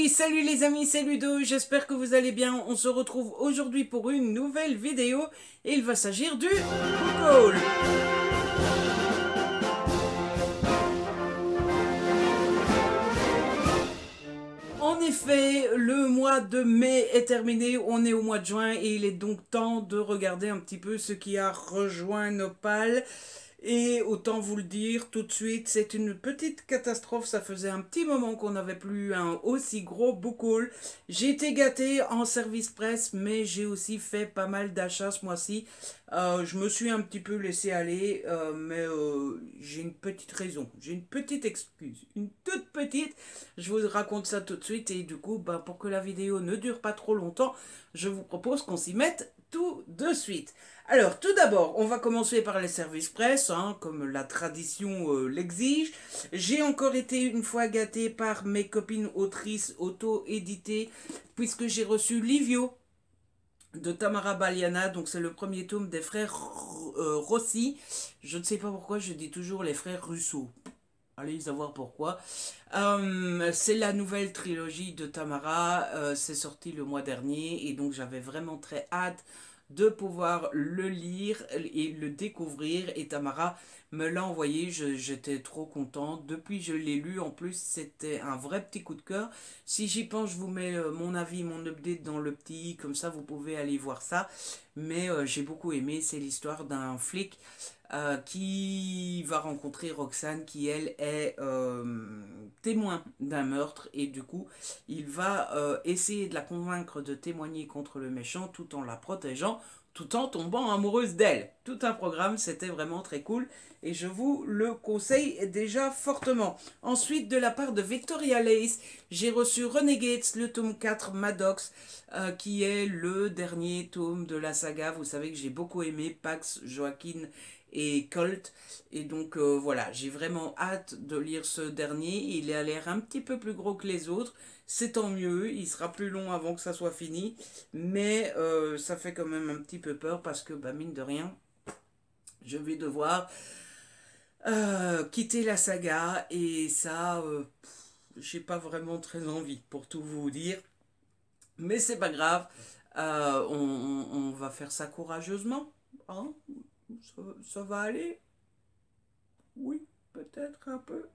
Salut les amis, c'est Ludo, j'espère que vous allez bien. On se retrouve aujourd'hui pour une nouvelle vidéo et il va s'agir du book haul. En effet, le mois de mai est terminé, on est au mois de juin et il est donc temps de regarder un petit peu ce qui a rejoint Nopal. Et autant vous le dire tout de suite, c'est une petite catastrophe. Ça faisait un petit moment qu'on n'avait plus un aussi gros book haul. J'ai été gâté en service presse, mais j'ai aussi fait pas mal d'achats ce mois-ci. Je me suis un petit peu laissé aller, mais j'ai une petite raison, j'ai une petite excuse, une toute petite. Je vous raconte ça tout de suite et du coup, pour que la vidéo ne dure pas trop longtemps, je vous propose qu'on s'y mette tout de suite. Alors, tout d'abord, on va commencer par les services presse, comme la tradition l'exige. J'ai encore été une fois gâtée par mes copines autrices auto-éditées, puisque j'ai reçu Livio de Tamara Baliana, donc c'est le premier tome des frères Rossi. Je ne sais pas pourquoi je dis toujours les frères Russo. Allez savoir pourquoi. C'est la nouvelle trilogie de Tamara, c'est sorti le mois dernier et donc j'avais vraiment très hâte de pouvoir le lire et le découvrir et Tamara me l'a envoyé, j'étais trop contente. Depuis je l'ai lu, en plus c'était un vrai petit coup de cœur. Si j'y pense, je vous mets mon avis, mon update dans le petit, comme ça vous pouvez aller voir ça. Mais j'ai beaucoup aimé, c'est l'histoire d'un flic qui va rencontrer Roxane qui elle est témoin d'un meurtre et du coup il va essayer de la convaincre de témoigner contre le méchant tout en la protégeant, tout en tombant amoureuse d'elle. Tout un programme, c'était vraiment très cool et je vous le conseille déjà fortement. Ensuite, de la part de Victoria Lace, j'ai reçu Renegades, le tome 4 Maddox, qui est le dernier tome de la saga. Vous savez que j'ai beaucoup aimé Pax, Joaquin et Colt. Et donc voilà, j'ai vraiment hâte de lire ce dernier. Il a l'air un petit peu plus gros que les autres. C'est tant mieux, il sera plus long avant que ça soit fini. Mais ça fait quand même un petit peu peur parce que mine de rien, je vais devoir quitter la saga. Et ça, j'ai pas vraiment très envie pour tout vous dire. Mais c'est pas grave, on va faire ça courageusement. Hein, ça va aller. Oui, peut-être un peu.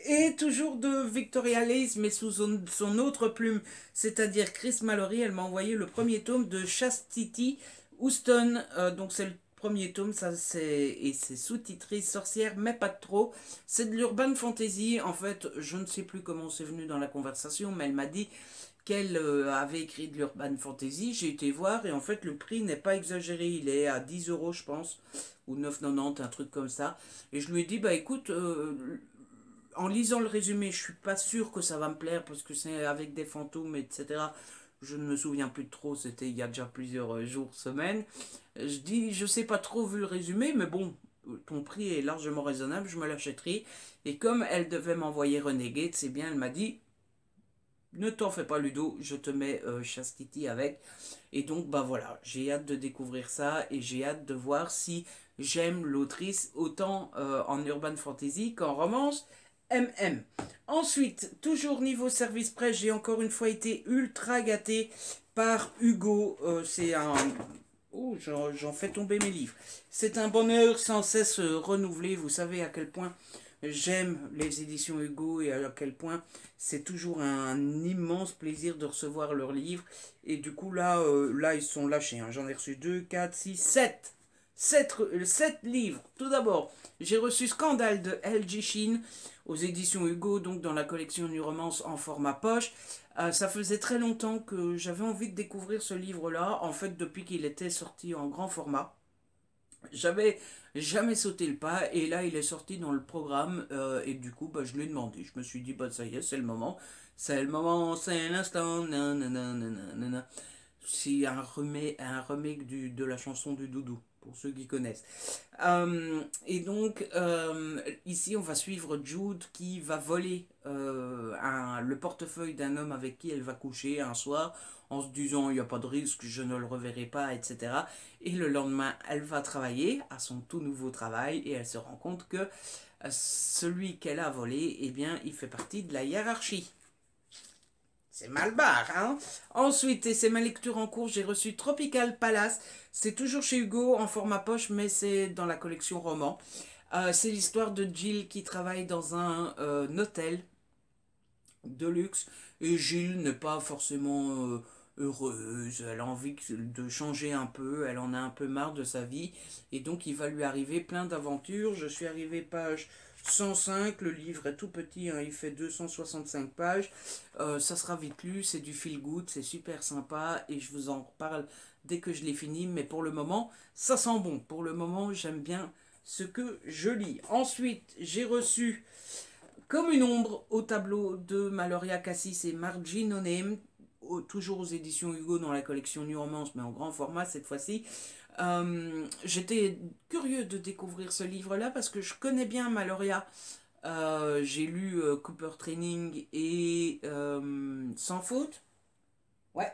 Et toujours de Victoria Lace, mais sous son autre plume, c'est-à-dire Chris Mallory, elle m'a envoyé le premier tome de Chastity Houston. Donc c'est le premier tome, ça c'est sous-titré Sorcière, mais pas de trop. C'est de l'urban fantasy. En fait, je ne sais plus comment c'est venu dans la conversation, mais elle m'a dit qu'elle avait écrit de l'urban fantasy. J'ai été voir et en fait le prix n'est pas exagéré, il est à 10 euros je pense, ou 9,90, un truc comme ça. Et je lui ai dit, écoute, en lisant le résumé, je suis pas sûr que ça va me plaire parce que c'est avec des fantômes, etc. Je ne me souviens plus de trop, c'était il y a déjà plusieurs jours, semaines. Je dis, je sais pas trop vu le résumé, mais bon, ton prix est largement raisonnable, je me l'achèterai. Et comme elle devait m'envoyer Renegade, c'est bien, elle m'a dit, ne t'en fais pas Ludo, je te mets Chastity avec. Et donc voilà, j'ai hâte de découvrir ça et j'ai hâte de voir si j'aime l'autrice autant en urban fantasy qu'en romance MM. Ensuite, toujours niveau service presse, j'ai encore une fois été ultra gâté par Hugo. C'est un... Oh, j'en fais tomber mes livres. C'est un bonheur sans cesse renouvelé. Vous savez à quel point j'aime les éditions Hugo et à quel point c'est toujours un immense plaisir de recevoir leurs livres. Et du coup, là ils sont lâchés. J'en ai reçu 2, 4, 6, 7. 7 livres. Tout d'abord, j'ai reçu Scandale de L.J. Sheen aux éditions Hugo, donc dans la collection New Romance en format poche. Ça faisait très longtemps que j'avais envie de découvrir ce livre-là, en fait depuis qu'il était sorti en grand format. J'avais jamais sauté le pas et là il est sorti dans le programme et du coup je lui ai demandé. Je me suis dit ça y est, c'est le moment. C'est le moment, c'est l'instant. C'est un remake de la chanson du Doudou, pour ceux qui connaissent. Et donc, ici, on va suivre Jude qui va voler le portefeuille d'un homme avec qui elle va coucher un soir, en se disant, il n'y a pas de risque, je ne le reverrai pas, etc. Et le lendemain, elle va travailler à son tout nouveau travail et elle se rend compte que celui qu'elle a volé, eh bien, il fait partie de la hiérarchie. C'est mal barre, hein. Ensuite, et c'est ma lecture en cours, j'ai reçu Tropical Palace. C'est toujours chez Hugo en format poche, mais c'est dans la collection roman. C'est l'histoire de Jill qui travaille dans un hôtel de luxe. Et Jill n'est pas forcément heureuse. Elle a envie de changer un peu. Elle en a un peu marre de sa vie. Et donc, il va lui arriver plein d'aventures. Je suis arrivé page 105, le livre est tout petit, hein, il fait 265 pages. Ça sera vite lu, c'est du feel good, c'est super sympa et je vous en reparle dès que je l'ai fini. Mais pour le moment, ça sent bon. Pour le moment, j'aime bien ce que je lis. Ensuite, j'ai reçu Comme une ombre au tableau de Maloria Cassis et Margie No Name, toujours aux éditions Hugo dans la collection New Romance, mais en grand format cette fois-ci. J'étais curieux de découvrir ce livre-là parce que je connais bien Maloria. J'ai lu Cooper Training et Sans faute. Ouais.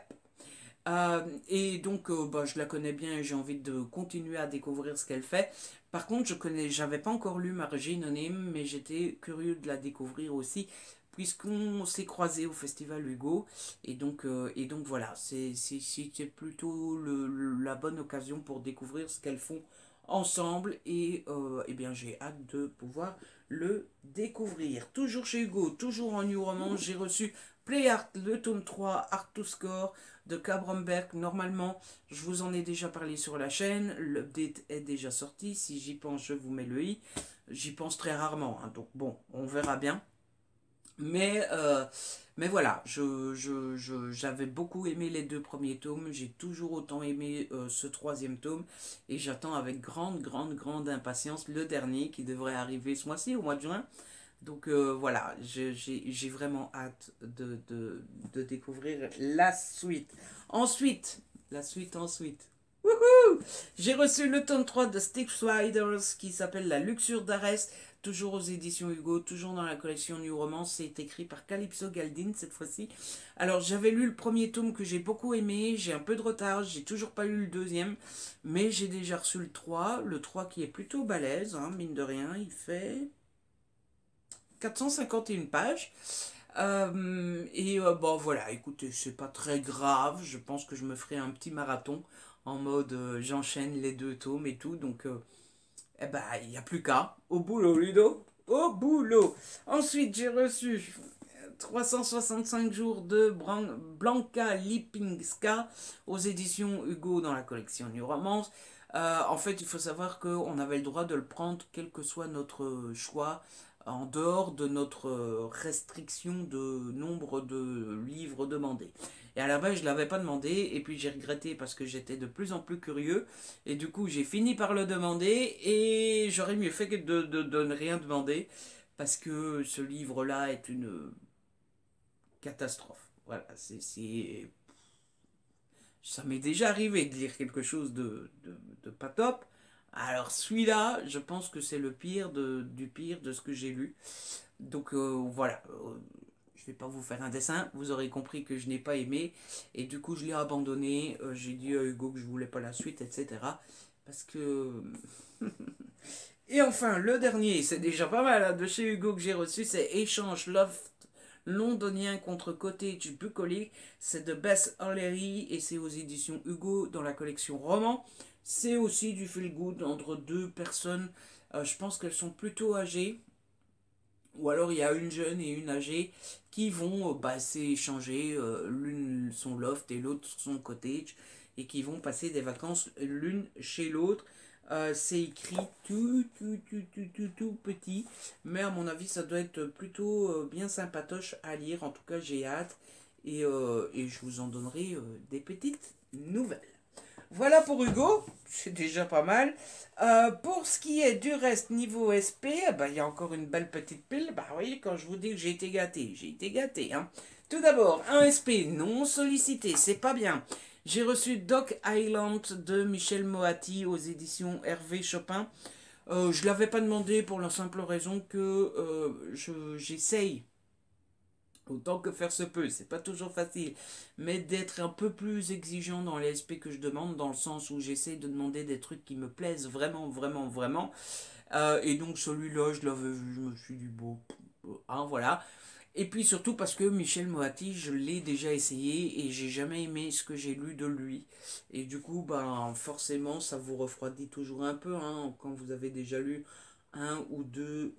Et donc, bah, je la connais bien et j'ai envie de continuer à découvrir ce qu'elle fait. Par contre, j'avais pas encore lu Margie No Name, mais j'étais curieux de la découvrir aussi, puisqu'on s'est croisés au Festival Hugo. Et donc voilà, c'est plutôt la bonne occasion pour découvrir ce qu'elles font ensemble. Et eh bien, j'ai hâte de pouvoir le découvrir. Toujours chez Hugo, toujours en New Romance, j'ai reçu Play Art, le tome 3, Art to Score de Cabramberg. Normalement, je vous en ai déjà parlé sur la chaîne, l'update est déjà sorti, si j'y pense, je vous mets le i. J'y pense très rarement, hein, donc bon, on verra bien. Mais voilà, j'avais beaucoup aimé les deux premiers tomes, j'ai toujours autant aimé ce troisième tome, et j'attends avec grande impatience le dernier qui devrait arriver ce mois-ci, au mois de juin. Donc voilà, j'ai vraiment hâte de découvrir la suite. Ensuite, la suite ensuite. Wouhou! J'ai reçu le tome 3 de Styx Riders qui s'appelle La Luxure d'Arès, toujours aux éditions Hugo, toujours dans la collection New Romance. C'est écrit par Calypso Galdin cette fois-ci. Alors j'avais lu le premier tome que j'ai beaucoup aimé, j'ai un peu de retard, j'ai toujours pas lu le deuxième, mais j'ai déjà reçu le 3 qui est plutôt balèze, hein, mine de rien, il fait 451 pages. Bon voilà, écoutez, c'est pas très grave. Je pense que je me ferai un petit marathon en mode j'enchaîne les deux tomes et tout. Donc, eh ben, il n'y a plus qu'à. Au boulot, Ludo. Au boulot. Ensuite, j'ai reçu 365 jours de Blanca Lipinska aux éditions Hugo dans la collection New Romance. En fait, il faut savoir qu'on avait le droit de le prendre quel que soit notre choix, en dehors de notre restriction de nombre de livres demandés. Et à la base, je ne l'avais pas demandé, et puis j'ai regretté parce que j'étais de plus en plus curieux, et du coup, j'ai fini par le demander, et j'aurais mieux fait que de ne rien demander, parce que ce livre-là est une catastrophe. Voilà, ça m'est déjà arrivé de lire quelque chose de pas top. Alors celui-là, je pense que c'est le pire du pire de ce que j'ai lu. Donc voilà, je vais pas vous faire un dessin, vous aurez compris que je n'ai pas aimé. Et du coup je l'ai abandonné, j'ai dit à Hugo que je voulais pas la suite, etc. Parce que... Et enfin, le dernier, c'est déjà pas mal, hein, de chez Hugo que j'ai reçu, c'est Échange Loft londonien contre Cottage bucolique. C'est de Bess O'Leary et c'est aux éditions Hugo dans la collection roman. C'est aussi du feel good entre deux personnes. Je pense qu'elles sont plutôt âgées. Ou alors il y a une jeune et une âgée qui vont s'échanger, l'une son loft et l'autre son cottage, et qui vont passer des vacances l'une chez l'autre. C'est écrit tout petit, mais à mon avis ça doit être plutôt bien sympatoche à lire. En tout cas j'ai hâte, et je vous en donnerai des petites nouvelles. Voilà pour Hugo, c'est déjà pas mal. Pour ce qui est du reste niveau SP, il y a encore une belle petite pile. Bah oui, quand je vous dis que j'ai été gâté, hein. Tout d'abord, un SP non sollicité, c'est pas bien. J'ai reçu Doc Island de Michel Moati aux éditions Hervé Chopin. Je ne l'avais pas demandé pour la simple raison que j'essaye autant que faire se peut. C'est pas toujours facile, mais d'être un peu plus exigeant dans les SP que je demande, dans le sens où j'essaie de demander des trucs qui me plaisent vraiment, vraiment, vraiment. Et donc celui-là, je l'avais vu, je me suis dit, bon, hein, voilà. Et puis surtout parce que Michel Moati, je l'ai déjà essayé et j'ai jamais aimé ce que j'ai lu de lui. Et du coup, ben, forcément, ça vous refroidit toujours un peu hein, quand vous avez déjà lu un ou deux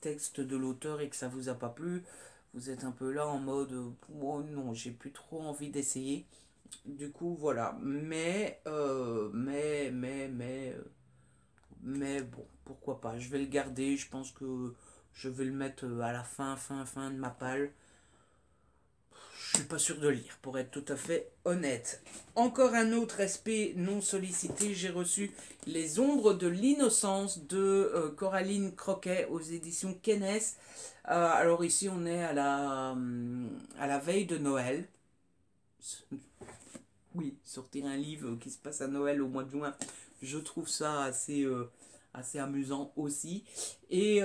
textes de l'auteur et que ça vous a pas plu. Vous êtes un peu là en mode, oh non, j'ai plus trop envie d'essayer. Du coup, voilà. Mais bon, pourquoi pas. Je vais le garder. Je pense que je vais le mettre à la fin de ma palle. Je suis pas sûr de lire, pour être tout à fait honnête. Encore un autre SP non sollicité. J'ai reçu Les Ombres de l'Innocence de Coraline Croquet aux éditions Kennes. Alors ici, on est à la veille de Noël. Oui, sortir un livre qui se passe à Noël au mois de juin, je trouve ça assez amusant aussi. Et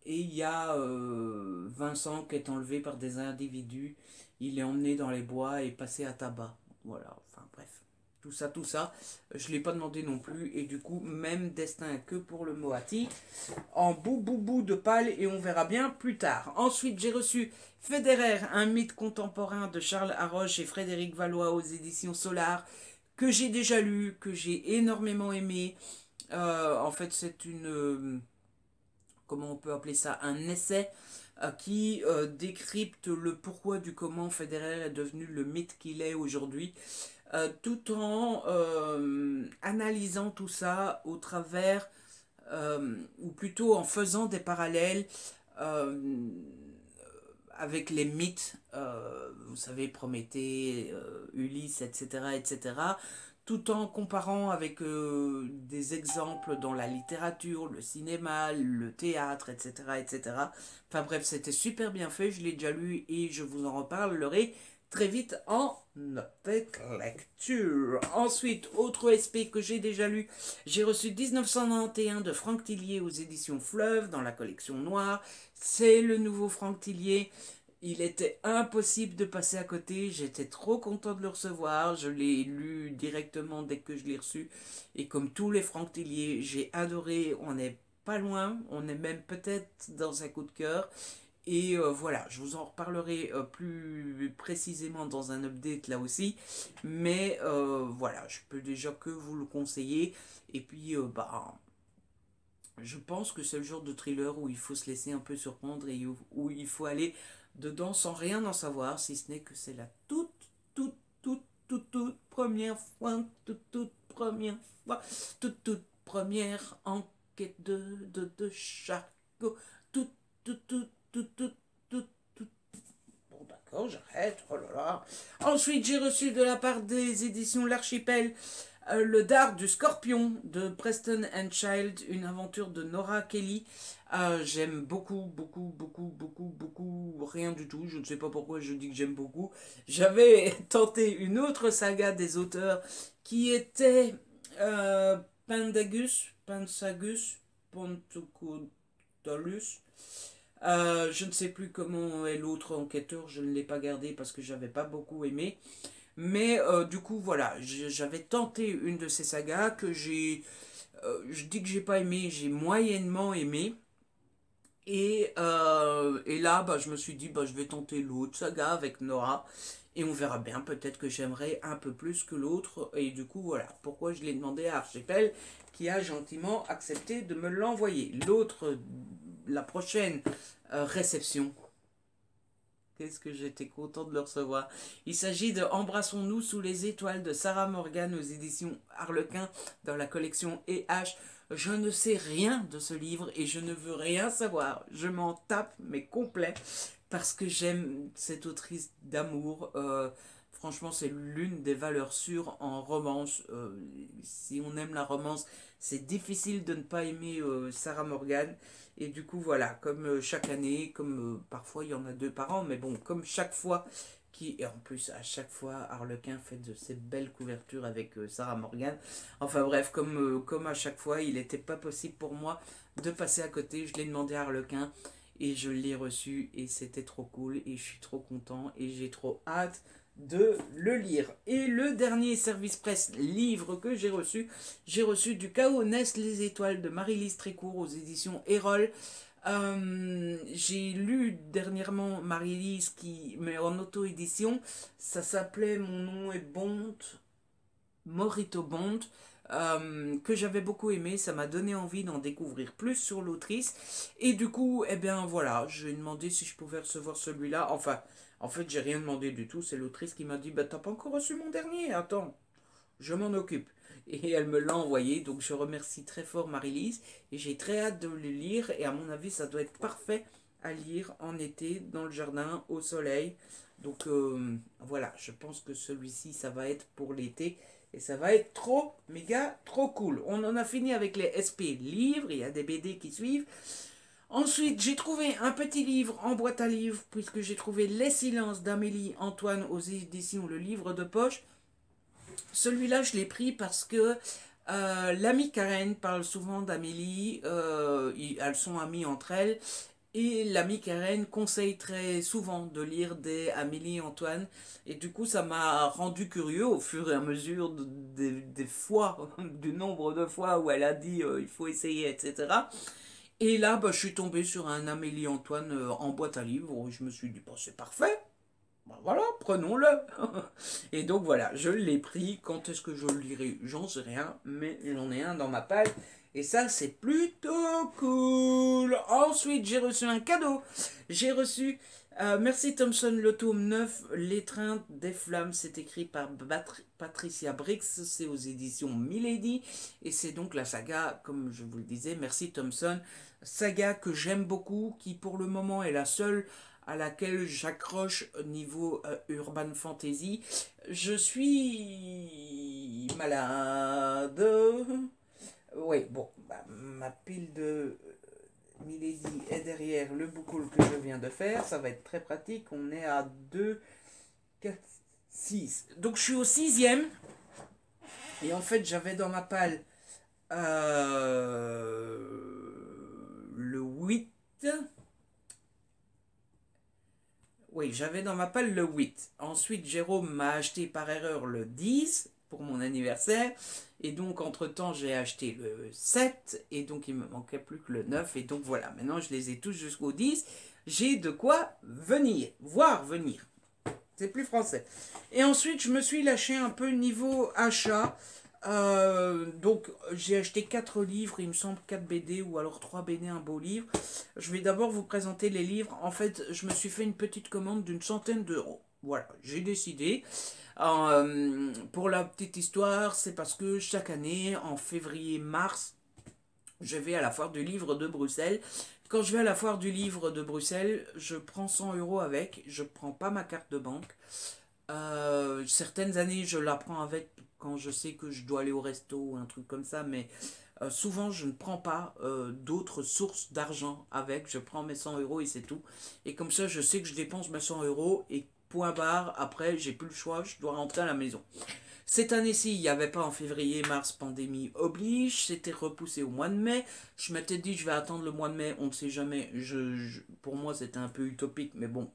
et il y a Vincent qui est enlevé par des individus. Il est emmené dans les bois et passé à tabac. Voilà, enfin bref. Tout ça, je ne l'ai pas demandé non plus. Et du coup, même destin que pour le Moati. En bout de pâle et on verra bien plus tard. Ensuite, j'ai reçu Federer, un mythe contemporain de Charles Haroche et Frédéric Valois aux éditions Solar, que j'ai déjà lu, que j'ai énormément aimé. En fait, c'est comment on peut appeler ça, un essai qui décrypte le pourquoi du comment Federer est devenu le mythe qu'il est aujourd'hui, tout en analysant tout ça au travers, ou plutôt en faisant des parallèles euh, avec les mythes, vous savez, Prométhée, Ulysse, etc., etc., tout en comparant avec des exemples dans la littérature, le cinéma, le théâtre, etc., etc. Enfin bref, c'était super bien fait, je l'ai déjà lu et je vous en reparlerai très vite en avec lecture. Ensuite, autre SP que j'ai déjà lu, j'ai reçu 1991 de Franck Tillier aux éditions Fleuve dans la collection Noire. C'est le nouveau Franck Tillier. Il était impossible de passer à côté, j'étais trop content de le recevoir, je l'ai lu directement dès que je l'ai reçu, et comme tous les Franck Tillier, j'ai adoré, on n'est pas loin, on est même peut-être dans un coup de cœur, et voilà, je vous en reparlerai plus précisément dans un update là aussi, mais voilà, je peux déjà que vous le conseiller, et puis bah... Je pense que c'est le genre de thriller où il faut se laisser un peu surprendre et où il faut aller dedans sans rien en savoir, si ce n'est que c'est la toute première fois, toute première enquête de Charcot, toute, toute, toute, toute, toute, toute, toute. Bon, d'accord, j'arrête, oh là là. Ensuite, j'ai reçu de la part des éditions L'Archipel le dard du scorpion de Preston and Child, une aventure de Nora Kelly. J'aime beaucoup, rien du tout. Je ne sais pas pourquoi je dis que j'aime beaucoup. J'avais tenté une autre saga des auteurs qui était Pensagus, Pontoculus. Je ne sais plus comment est l'autre enquêteur, je ne l'ai pas gardé parce que j'avais pas beaucoup aimé. Mais du coup, voilà, j'avais tenté une de ces sagas que je dis que j'ai pas aimé, j'ai moyennement aimé. Et là, bah, je me suis dit, bah, je vais tenter l'autre saga avec Nora. Et on verra bien, peut-être que j'aimerais un peu plus que l'autre. Et du coup, voilà, pourquoi je l'ai demandé à Archipel, qui a gentiment accepté de me l'envoyer. L'autre, la prochaine réception. Qu'est-ce que j'étais content de le recevoir. Il s'agit de Embrassons-nous sous les étoiles de Sarah Morgan aux éditions Harlequin dans la collection EH. Je ne sais rien de ce livre et je ne veux rien savoir. Je m'en tape, mais complet, parce que j'aime cette autrice d'amour. Franchement, c'est l'une des valeurs sûres en romance. Si on aime la romance, c'est difficile de ne pas aimer Sarah Morgan. Et du coup, voilà, comme chaque année, comme parfois il y en a deux par an, mais bon, comme chaque fois, et en plus à chaque fois, Harlequin fait de ces belles couvertures avec Sarah Morgan. Enfin bref, comme à chaque fois, il n'était pas possible pour moi de passer à côté. Je l'ai demandé à Harlequin. et je l'ai reçu et c'était trop cool et je suis trop content et j'ai trop hâte de le lire. Et le dernier service presse livre que j'ai reçu Du chaos naissent les étoiles de Marie-Lise Trécourt aux éditions Erol. J'ai lu dernièrement Marie-Lise qui, mais en auto-édition, ça s'appelait Mon nom est Bond, Morito Bond, que j'avais beaucoup aimé, ça m'a donné envie d'en découvrir plus sur l'autrice, et du coup, eh bien voilà, j'ai demandé si je pouvais recevoir celui-là, enfin, en fait, j'ai rien demandé du tout, c'est l'autrice qui m'a dit, bah t'as pas encore reçu mon dernier, attends, je m'en occupe. Et elle me l'a envoyé, donc je remercie très fort Marie-Lise, et j'ai très hâte de le lire, et à mon avis, ça doit être parfait à lire en été, dans le jardin, au soleil. Donc voilà, je pense que celui-ci, ça va être pour l'été, et ça va être trop, méga, trop cool. On en a fini avec les SP livres, il y a des BD qui suivent. Ensuite, j'ai trouvé un petit livre en boîte à livres, puisque j'ai trouvé Les silences d'Amélie Antoine aux éditions Le Livre de Poche. Celui-là, je l'ai pris parce que l'amie Karen parle souvent d'Amélie, elles sont amies entre elles, et l'amie Karen conseille très souvent de lire des Amélie Antoine, et du coup ça m'a rendu curieux au fur et à mesure des fois, du nombre de fois où elle a dit il faut essayer, etc. Et là, bah, je suis tombé sur un Amélie Antoine en boîte à livres, et je me suis dit, bah, c'est parfait. Ben voilà, prenons-le. Et donc voilà, je l'ai pris. Quand est-ce que je le lirai? J'en sais rien, mais j'en ai un dans ma palle. Et ça, c'est plutôt cool. Ensuite, j'ai reçu un cadeau. J'ai reçu Merci Thompson, le tome 9, L'étreinte des flammes. C'est écrit par Patricia Briggs. C'est aux éditions Milady. Et c'est donc la saga, comme je vous le disais, Merci Thompson. Saga que j'aime beaucoup, qui pour le moment est la seule à laquelle j'accroche au niveau urban fantasy. Je suis malade. Oui, bon, bah, ma pile de Milady est derrière le boucle que je viens de faire. Ça va être très pratique. On est à 2, 4, 6. Donc je suis au sixième. Et en fait, j'avais dans ma palle le 8. Oui, j'avais dans ma palle le 8. Ensuite, Jérôme m'a acheté par erreur le 10 pour mon anniversaire. Et donc, entre-temps, j'ai acheté le 7. Et donc, il me manquait plus que le 9. Et donc, voilà. Maintenant, je les ai tous jusqu'au 10. J'ai de quoi venir. Voir venir. C'est plus français. Et ensuite, je me suis lâché un peu niveau achat. Donc j'ai acheté 4 livres, il me semble 4 BD ou alors 3 BD, un beau livre. Je vais d'abord vous présenter les livres. En fait, je me suis fait une petite commande d'une centaine d'euros. Voilà, j'ai décidé. Pour la petite histoire, c'est parce que chaque année, en février-mars, je vais à la foire du livre de Bruxelles. Quand je vais à la foire du livre de Bruxelles, je prends 100 euros avec, je prends pas ma carte de banque. Certaines années, je la prends avec quand je sais que je dois aller au resto ou un truc comme ça, mais souvent, je ne prends pas d'autres sources d'argent avec. Je prends mes 100 euros et c'est tout. Et comme ça, je sais que je dépense mes 100 euros et point barre. Après, j'ai plus le choix, je dois rentrer à la maison. Cette année-ci, il n'y avait pas en février-mars, pandémie oblige, c'était repoussé au mois de mai. Je m'étais dit, je vais attendre le mois de mai, on ne sait jamais. Pour moi, c'était un peu utopique, mais bon,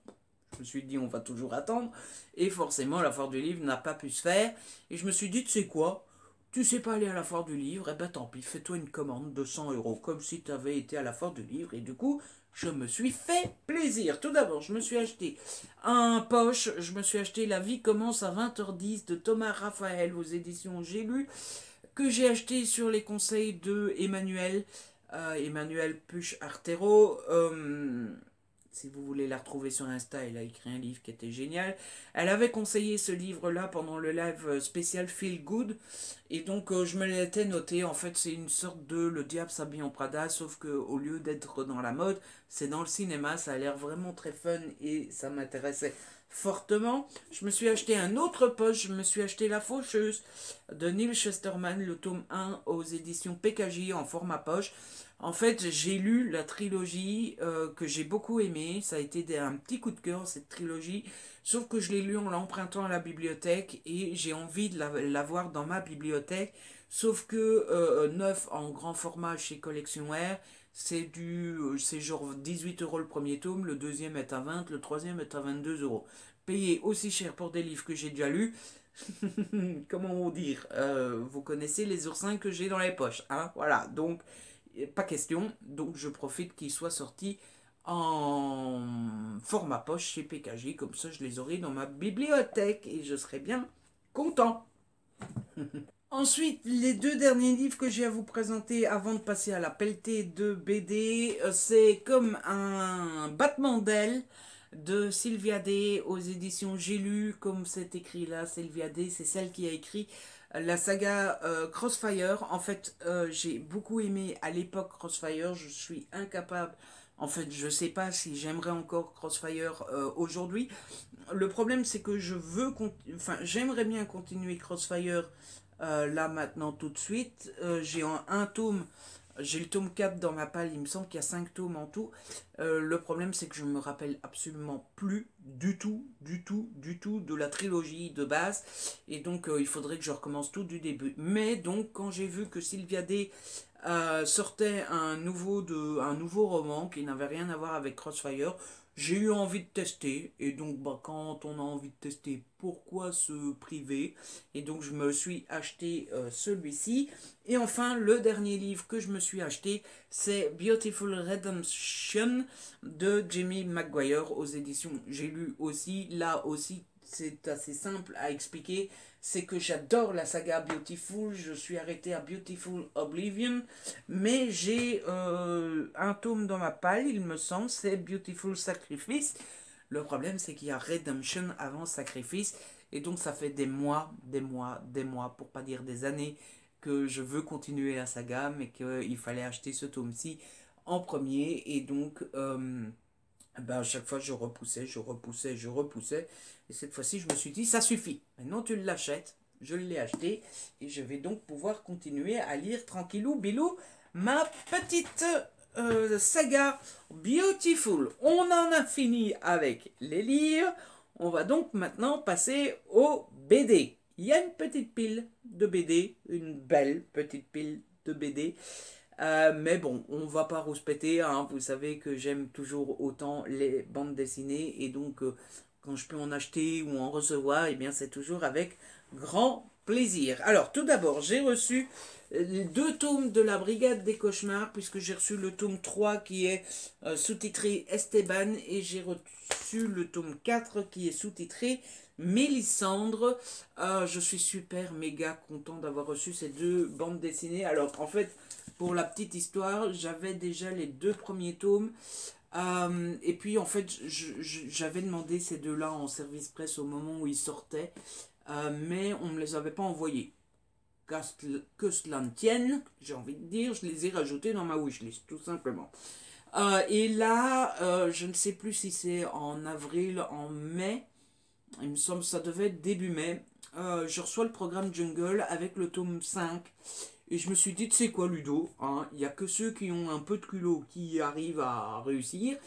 je me suis dit, on va toujours attendre. Et forcément, la foire du livre n'a pas pu se faire. Et je me suis dit, tu sais quoi? Tu sais pas aller à la foire du livre? Eh ben tant pis, fais-toi une commande de 100 euros, comme si tu avais été à la foire du livre. Et du coup, je me suis fait plaisir. Tout d'abord, je me suis acheté un poche. Je me suis acheté La vie commence à 20h10 de Thomas Raphaël aux éditions J'ai lu, que j'ai acheté sur les conseils de Emmanuel, Emmanuel Puch Artero. Si vous voulez la retrouver sur Insta, elle a écrit un livre qui était génial. Elle avait conseillé ce livre-là pendant le live spécial Feel Good. Et donc, je me l'étais noté. En fait, c'est une sorte de Le Diable s'habille en Prada, sauf qu'au lieu d'être dans la mode, c'est dans le cinéma. Ça a l'air vraiment très fun et ça m'intéressait fortement. Je me suis acheté un autre poche. Je me suis acheté La Faucheuse de Neil Chesterman, le tome 1 aux éditions PKJ en format poche. En fait, j'ai lu la trilogie que j'ai beaucoup aimée. Ça a été un petit coup de cœur, cette trilogie. Sauf que je l'ai lu en l'empruntant à la bibliothèque et j'ai envie de l'avoir dans ma bibliothèque. Sauf que neuf en grand format chez Collection Air, C'est genre 18 euros le premier tome, le deuxième est à 20, le troisième est à 22 euros. Payer aussi cher pour des livres que j'ai déjà lus, comment dire, vous connaissez les oursins que j'ai dans les poches, hein, voilà, donc pas question, donc je profite qu'ils soient sortis en format poche chez PKJ, comme ça je les aurai dans ma bibliothèque et je serai bien content. Ensuite, les deux derniers livres que j'ai à vous présenter avant de passer à la pelletée de BD, c'est comme un battement d'aile de Sylvia Day aux éditions J'ai lu, comme c'est écrit là, Sylvia Day, c'est celle qui a écrit la saga Crossfire. En fait, j'ai beaucoup aimé à l'époque Crossfire, je suis incapable, en fait, je sais pas si j'aimerais encore Crossfire aujourd'hui. Le problème, c'est que j'aimerais bien continuer Crossfire là maintenant tout de suite. J'ai un tome, j'ai le tome 4 dans ma palle, il me semble qu'il y a 5 tomes en tout. Le problème, c'est que je me rappelle absolument plus du tout de la trilogie de base. Et donc, il faudrait que je recommence tout du début. Mais donc, quand j'ai vu que Sylvia Day sortait un nouveau roman qui n'avait rien à voir avec Crossfire, j'ai eu envie de tester. Et donc, bah, quand on a envie de tester, pourquoi se priver? Et donc, je me suis acheté celui-ci. Et enfin, le dernier livre que je me suis acheté, c'est Beautiful Redemption de Jamie Maguire aux éditions J'ai lu aussi. Là aussi, c'est assez simple à expliquer. C'est que j'adore la saga Beautiful. Je suis arrêté à Beautiful Oblivion. Mais j'ai un tome dans ma palle, il me semble, c'est Beautiful Sacrifice. Le problème, c'est qu'il y a Redemption avant Sacrifice. Et donc, ça fait des mois, pour pas dire des années, que je veux continuer la saga, mais qu'il fallait acheter ce tome-ci en premier. Et donc, ben, à chaque fois, je repoussais. Et cette fois-ci, je me suis dit, ça suffit. Maintenant, tu l'achètes. Je l'ai acheté. Et je vais donc pouvoir continuer à lire tranquillou, bilou, ma petite saga Beautiful. On en a fini avec les livres. On va donc maintenant passer au BD. Il y a une petite pile de BD, une belle petite pile de BD. Mais bon, on va pas rouspéter, hein. Vous savez que j'aime toujours autant les bandes dessinées et donc quand je peux en acheter ou en recevoir, eh bien c'est toujours avec grand plaisir. Alors tout d'abord, j'ai reçu les deux tomes de la Brigade des Cauchemars puisque j'ai reçu le tome 3 qui est sous-titré Esteban et j'ai reçu le tome 4 qui est sous-titré Mélissandre. Je suis super méga content d'avoir reçu ces deux bandes dessinées. Alors en fait, pour la petite histoire, j'avais déjà les deux premiers tomes. Et puis en fait, j'avais demandé ces deux-là en service presse au moment où ils sortaient. Mais on ne me les avait pas envoyés. Que cela ne tienne, j'ai envie de dire, je les ai rajoutés dans ma wishlist, tout simplement. Et là, je ne sais plus si c'est en avril, en mai. Il me semble que ça devait être début mai. Je reçois le programme Jungle avec le tome 5. Et je me suis dit, tu sais quoi, Ludo, hein, il n'y a que ceux qui ont un peu de culot qui arrivent à réussir.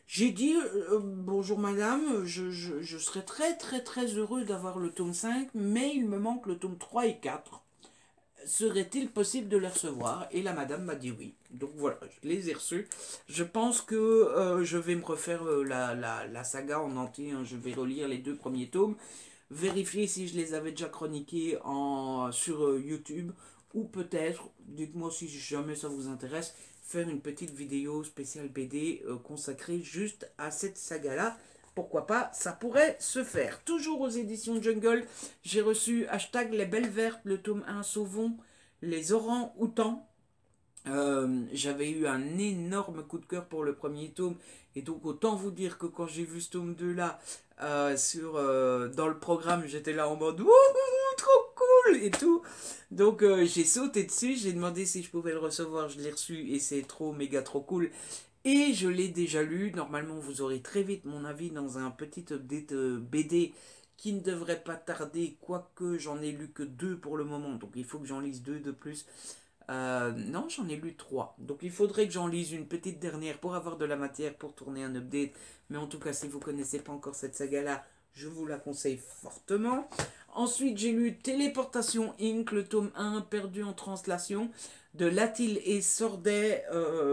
J'ai dit, bonjour madame, je serais très heureux d'avoir le tome 5, mais il me manque le tome 3 et 4. Serait-il possible de les recevoir? Et la madame m'a dit oui. Donc voilà, je les ai reçus. Je pense que je vais me refaire la saga en entier, hein. Je vais relire les deux premiers tomes, vérifier si je les avais déjà chroniqués sur YouTube, ou peut-être, dites-moi si jamais ça vous intéresse, faire une petite vidéo spéciale BD consacrée juste à cette saga-là. Pourquoi pas, ça pourrait se faire. Toujours aux éditions Jungle, j'ai reçu hashtag les belles vertes, le tome 1 Sauvons, les orang-outans. J'avais eu un énorme coup de cœur pour le premier tome. Et donc autant vous dire que quand j'ai vu ce tome 2 là dans le programme, j'étais là en mode wouhou, trop cool et tout. Donc j'ai sauté dessus, j'ai demandé si je pouvais le recevoir, je l'ai reçu et c'est trop méga trop cool. Et je l'ai déjà lu. Normalement, vous aurez très vite mon avis dans un petit update BD qui ne devrait pas tarder, quoique j'en ai lu que 2 pour le moment. Donc il faut que j'en lise 2 de plus. Non, j'en ai lu 3. Donc il faudrait que j'en lise une petite dernière pour avoir de la matière pour tourner un update. Mais en tout cas, si vous ne connaissez pas encore cette saga-là, je vous la conseille fortement. Ensuite, j'ai lu Téléportation Inc., le tome 1, perdu en translation, de Latil et Sordet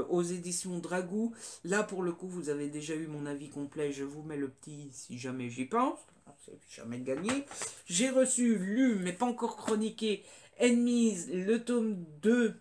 aux éditions Dragou. Là, pour le coup, vous avez déjà eu mon avis complet. Je vous mets le petit si jamais j'y pense. C'est jamais gagné. J'ai reçu, lu, mais pas encore chroniqué, Enemies, le tome 2,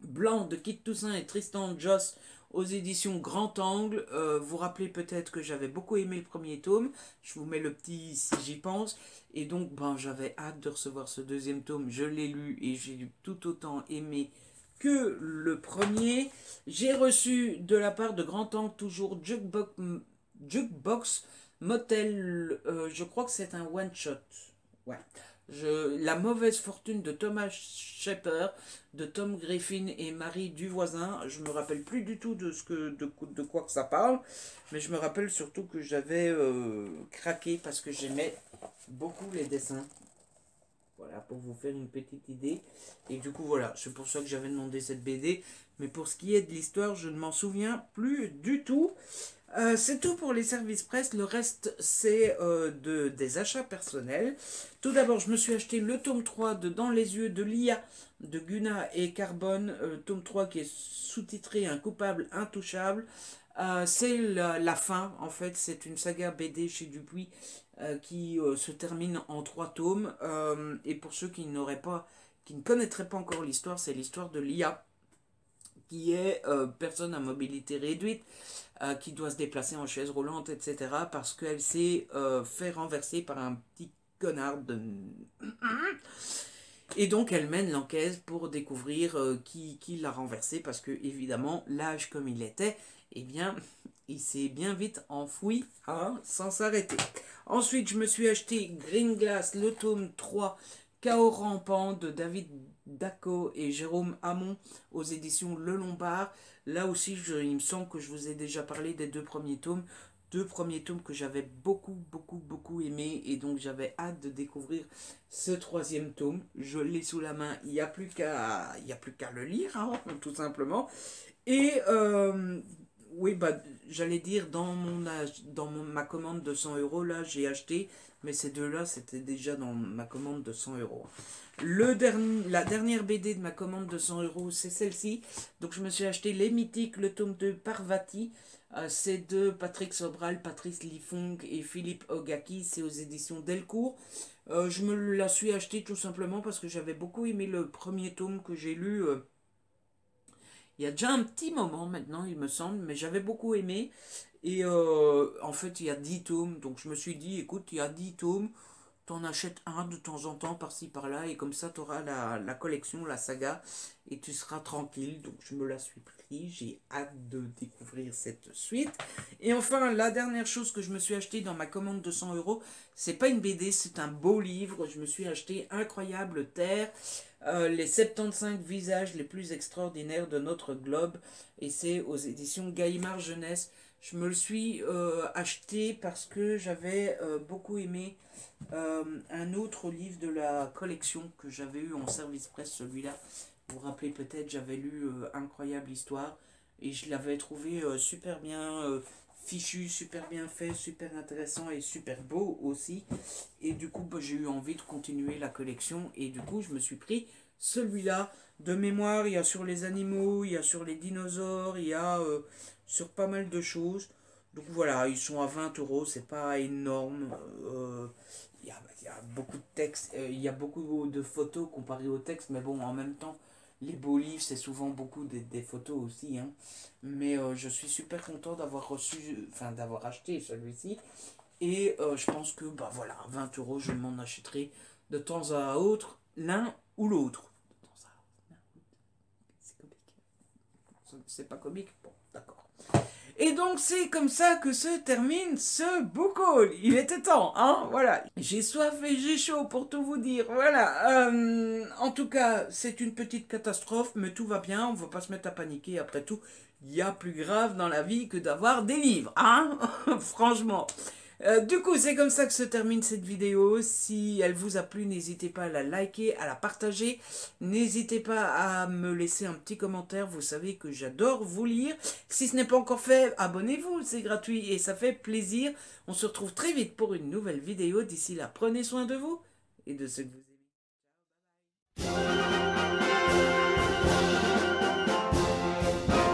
Blanc de Kit Toussaint et Tristan Joss aux éditions Grand Angle. Vous rappelez peut-être que j'avais beaucoup aimé le premier tome. Je vous mets le petit si j'y pense. Et donc, ben, j'avais hâte de recevoir ce deuxième tome. Je l'ai lu et j'ai tout autant aimé que le premier. J'ai reçu de la part de Grand Angle toujours Jukebox Motel. Je crois que c'est un one-shot. Ouais. La mauvaise fortune de Thomas Shepard, de Tom Griffin et Marie Duvoisin. Je me rappelle plus du tout de quoi que ça parle, mais je me rappelle surtout que j'avais craqué parce que j'aimais beaucoup les dessins. Voilà, pour vous faire une petite idée. Et du coup, voilà, c'est pour ça que j'avais demandé cette BD. Mais pour ce qui est de l'histoire, je ne m'en souviens plus du tout. C'est tout pour les services presse. Le reste, c'est des achats personnels. Tout d'abord, je me suis acheté le tome 3 de Dans les yeux de l'IA de Guna et Carbone. Tome 3 qui est sous-titré Un coupable intouchable. C'est la fin, en fait. C'est une saga BD chez Dupuis qui se termine en 3 tomes. Et pour ceux qui ne connaîtraient pas encore l'histoire, c'est l'histoire de l'IA, qui est personne à mobilité réduite, qui doit se déplacer en chaise roulante, etc. parce qu'elle s'est fait renverser par un petit connard de... Et donc elle mène l'enquête pour découvrir qui l'a renversé, parce que évidemment, l'âge comme il était, eh bien, il s'est bien vite enfoui, hein, sans s'arrêter. Ensuite, je me suis acheté Green Glass, le tome 3, Chaos rampant de David Daco et Jérôme Hamon aux éditions Le Lombard. Là aussi, il me semble que je vous ai déjà parlé des 2 premiers tomes. 2 premiers tomes que j'avais beaucoup aimé, et donc j'avais hâte de découvrir ce 3e tome. Je l'ai sous la main, il n'y a plus qu'à le lire, hein, tout simplement. Et oui, bah, j'allais dire, ma commande de 100 €, là, j'ai acheté, mais ces deux-là, c'était déjà dans ma commande de 100 €. La dernière BD de ma commande de 100 €, c'est celle-ci. Donc, je me suis acheté Les Mythiques, le tome 2, Parvati. C'est de Patrick Sobral, Patrice Lifonk et Philippe Ogaki. C'est aux éditions Delcourt. Je me la suis acheté tout simplement parce que j'avais beaucoup aimé le premier tome que j'ai lu. Il y a déjà un petit moment maintenant, il me semble, mais j'avais beaucoup aimé. Et en fait, il y a 10 tomes. Donc je me suis dit, écoute, il y a 10 tomes. T'en achètes un de temps en temps, par-ci, par-là. Et comme ça, t'auras la collection, la saga. Et tu seras tranquille. Donc je me la suis pris. J'ai hâte de découvrir cette suite. Et enfin, la dernière chose que je me suis acheté dans ma commande de 100 €, c'est pas une BD, c'est un beau livre. Je me suis acheté Incroyable Terre. Les 75 visages les plus extraordinaires de notre globe, et c'est aux éditions Gallimard Jeunesse. Je me le suis acheté parce que j'avais beaucoup aimé un autre livre de la collection que j'avais eu en service presse, celui-là. Vous vous rappelez peut-être, j'avais lu Incroyable Histoire, et je l'avais trouvé super bien fichu, super bien fait, super intéressant et super beau aussi. Et du coup, bah, j'ai eu envie de continuer la collection, et du coup, je me suis pris celui-là. De mémoire, il y a sur les animaux, il y a sur les dinosaures, il y a sur pas mal de choses. Donc voilà, ils sont à 20 €, c'est pas énorme. Il y a beaucoup de textes, il y a beaucoup de photos comparé au texte, mais bon, en même temps, les beaux livres, c'est souvent beaucoup des photos aussi, hein. Mais je suis super content d'avoir d'avoir acheté celui-ci. Et je pense que, bah voilà, à 20 €, je m'en achèterai de temps à autre, l'un ou l'autre. C'est comique. C'est pas comique? Bon, d'accord. Et donc c'est comme ça que se termine ce book haul. Il était temps, hein, voilà. J'ai soif et j'ai chaud pour tout vous dire, voilà. En tout cas, c'est une petite catastrophe, mais tout va bien, on va pas se mettre à paniquer. Après tout, il y a plus grave dans la vie que d'avoir des livres, hein. Franchement. Du coup, c'est comme ça que se termine cette vidéo. Si elle vous a plu, n'hésitez pas à la liker, à la partager. N'hésitez pas à me laisser un petit commentaire. Vous savez que j'adore vous lire. Si ce n'est pas encore fait, abonnez-vous. C'est gratuit et ça fait plaisir. On se retrouve très vite pour une nouvelle vidéo. D'ici là, prenez soin de vous et de ceux que vous aimez.